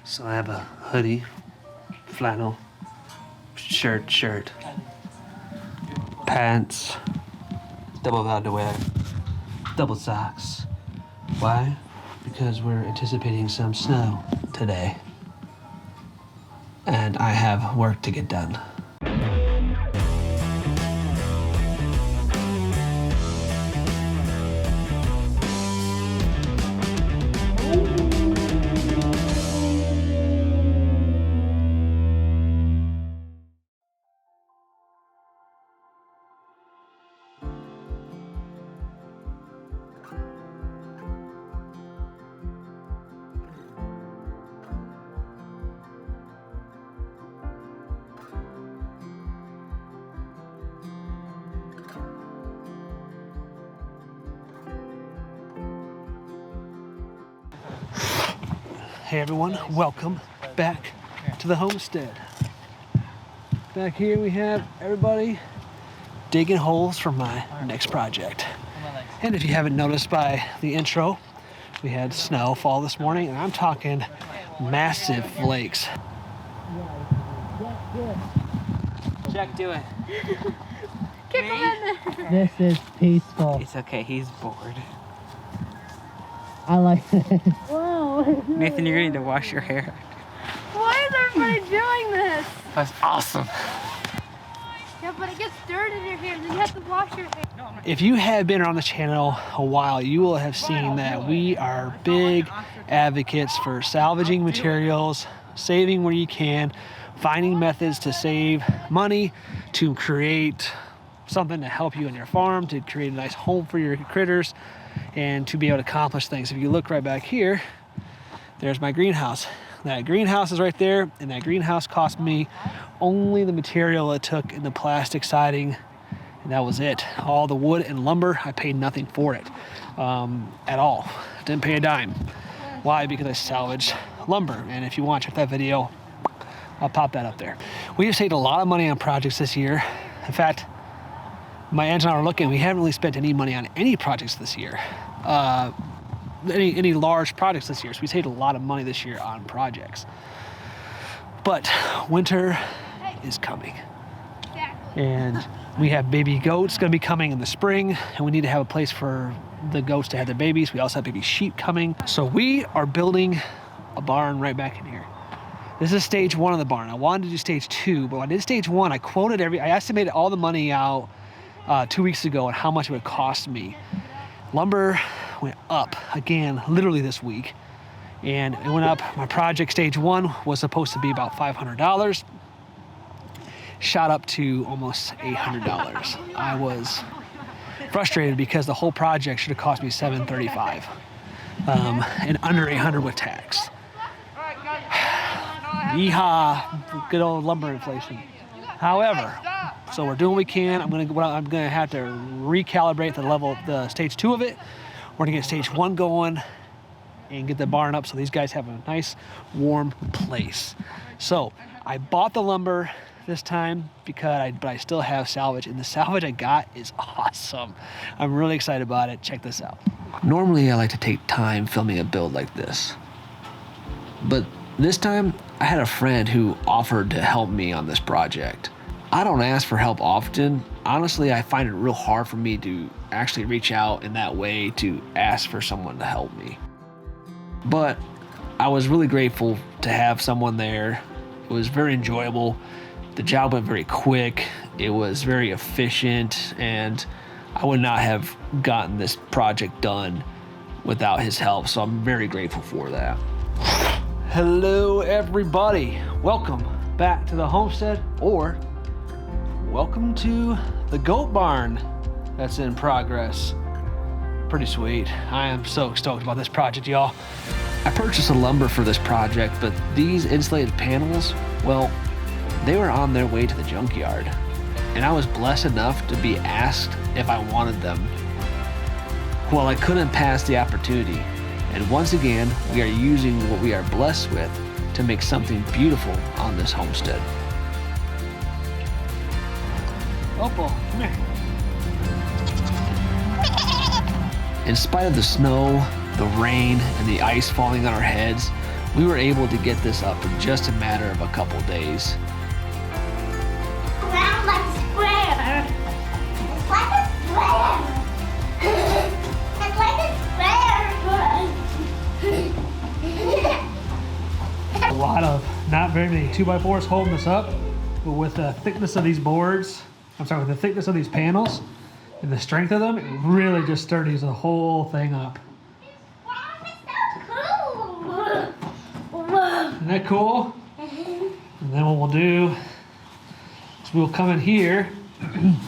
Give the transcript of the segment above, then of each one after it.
So I have a hoodie, flannel, shirt, pants, double underwear, double socks. Why? Because we're anticipating some snow today. And I have work to get done. Hey everyone, welcome back to the homestead. Back here we have everybody digging holes for my next project. And if you haven't noticed by the intro, we had snow fall this morning, and I'm talking massive flakes. Jack, do it. Kick him in there. This is peaceful. It's okay, he's bored. I like this. Whoa. Nathan, you're going to wash your hair. Why is everybody doing this? That's awesome. Yeah, but it gets dirt in your hair, then you have to wash your hair. If you have been around the channel a while, you will have seen that we are big advocates for salvaging materials, saving where you can, finding methods to save money, to create something to help you on your farm, to create a nice home for your critters, and to be able to accomplish things. If you look right back here, there's my greenhouse. That greenhouse is right there, and that greenhouse cost me only the material it took in the plastic siding, and that was it. All the wood and lumber, I paid nothing for it at all. Didn't pay a dime. Why? Because I salvaged lumber, and if you want to check that video, I'll pop that up there. We have saved a lot of money on projects this year. In fact, my aunt and I were looking, we haven't really spent any money on any projects this year. Any large projects this year. So we saved a lot of money this year on projects. But winter is coming. And we have baby goats gonna be coming in the spring, and we need to have a place for the goats to have their babies. We also have baby sheep coming. So we are building a barn right back in here. This is stage 1 of the barn. I wanted to do stage 2, but when I did stage 1, I estimated all the money out 2 weeks ago and how much it would cost me. Lumber went up again, literally this week, and it went up. My project stage 1 was supposed to be about $500, shot up to almost $800. I was frustrated because the whole project should have cost me $735, and under $800 with tax. Yeehaw, good old lumber inflation. However, so we're doing what we can. I'm gonna have to recalibrate the stage 2 of it. We're gonna get stage 1 going and get the barn up so these guys have a nice warm place. So I bought the lumber this time but I still have salvage, and the salvage I got is awesome. I'm really excited about it. Check this out. Normally I like to take time filming a build like this, but this time I had a friend who offered to help me on this project. I don't ask for help often. Honestly, I find it real hard for me to actually reach out in that way to ask for someone to help me. But I was really grateful to have someone there. It was very enjoyable. The job went very quick. It was very efficient, and I would not have gotten this project done without his help. So I'm very grateful for that. Hello, everybody. Welcome back to the homestead, or welcome to the goat barn that's in progress. Pretty sweet. I am so stoked about this project, y'all. I purchased the lumber for this project, but these insulated panels, well, they were on their way to the junkyard, and I was blessed enough to be asked if I wanted them. Well, I couldn't pass the opportunity, and once again, we are using what we are blessed with to make something beautiful on this homestead. Opal, come here. In spite of the snow, the rain, and the ice falling on our heads, We were able to get this up in just a matter of a couple days. Round like a square. It's like a square. It's like a square. A lot of, not very many 2x4s holding this up, but with the thickness of these boards, with the thickness of these panels and the strength of them, it really just sturdies the whole thing up. Wow, it's so cool. Isn't that cool? And then what we'll do is we'll come in here and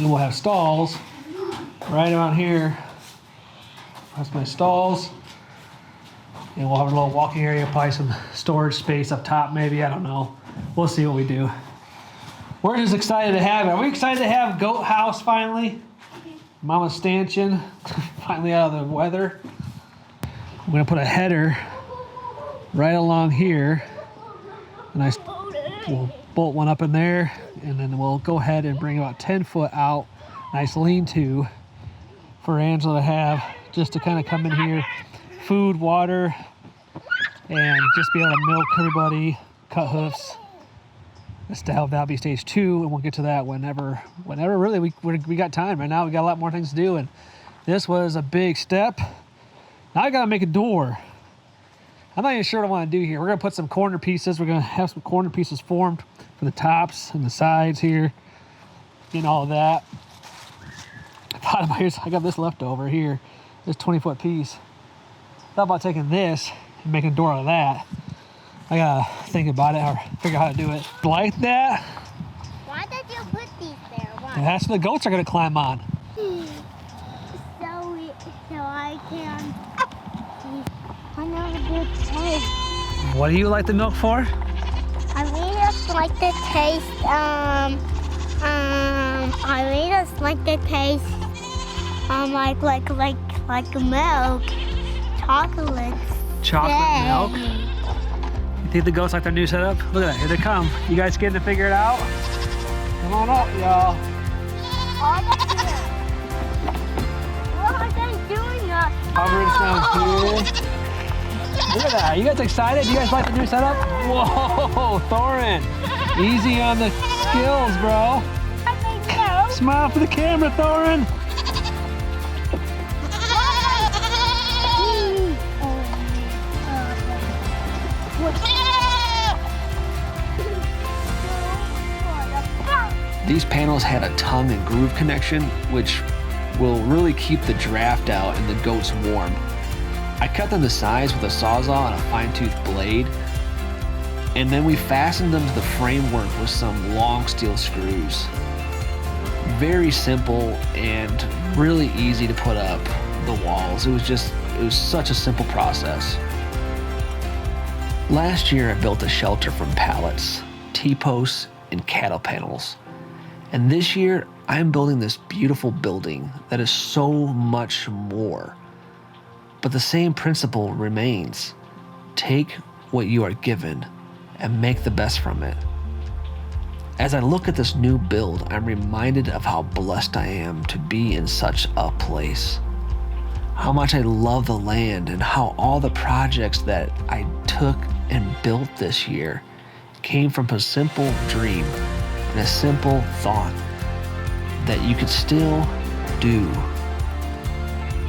we'll have stalls right around here. That's my stalls. And we'll have a little walking area, probably some storage space up top maybe, I don't know. We'll see what we do. We're just excited to have it. Are we excited to have Goat House finally? Mama's stanchion, finally out of the weather. I'm gonna put a header right along here. And we'll bolt one up in there, and then we'll go ahead and bring about 10 foot out. Nice lean-to for Angela to have, just to kind of come in here, food, water, and just be able to milk everybody, cut hoofs. That'll be stage 2, and we'll get to that whenever really we got time. Right now we got a lot more things to do, and this was a big step. Now I gotta make a door. I'm not even sure what I want to do here. We're gonna put some corner pieces. We're gonna have some corner pieces formed for the tops and the sides here, and all of that. I got this left over here, this 20-foot piece. Thought about taking this and making a door out of that. I gotta think about it or figure out how to do it. Like that. Why did you put these there? Why? And that's what the goats are gonna climb on. So I can. I never did taste. What do you like the milk for? I really just like the taste. I really just like the taste. Like milk, chocolate. Chocolate milk. You think the goats like their new setup? Look at that, here they come. You guys getting to figure it out? Come on up, y'all. What are they doing? Hovering down here. Look at that. You guys excited? You guys like the new setup? Whoa, Thorin. Easy on the skills, bro. Smile for the camera, Thorin. These panels had a tongue and groove connection, which will really keep the draft out and the goats warm. I cut them to size with a Sawzall and a fine-tooth blade, and then we fastened them to the framework with some long steel screws. Very simple and really easy to put up the walls. It was such a simple process. Last year I built a shelter from pallets, T-posts, and cattle panels. And this year, I'm building this beautiful building that is so much more. But the same principle remains. Take what you are given and make the best from it. As I look at this new build, I'm reminded of how blessed I am to be in such a place. How much I love the land and how all the projects that I took and built this year came from a simple dream and a simple thought that you could still do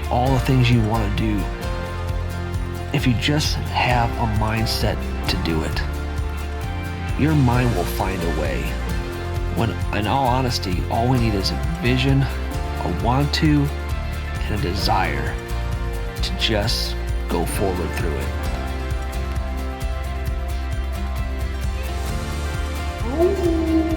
all the things you want to do if you just have a mindset to do it. Your mind will find a way. When, in all honesty, all we need is a vision, a want to, and a desire to just go forward through it. Ooh.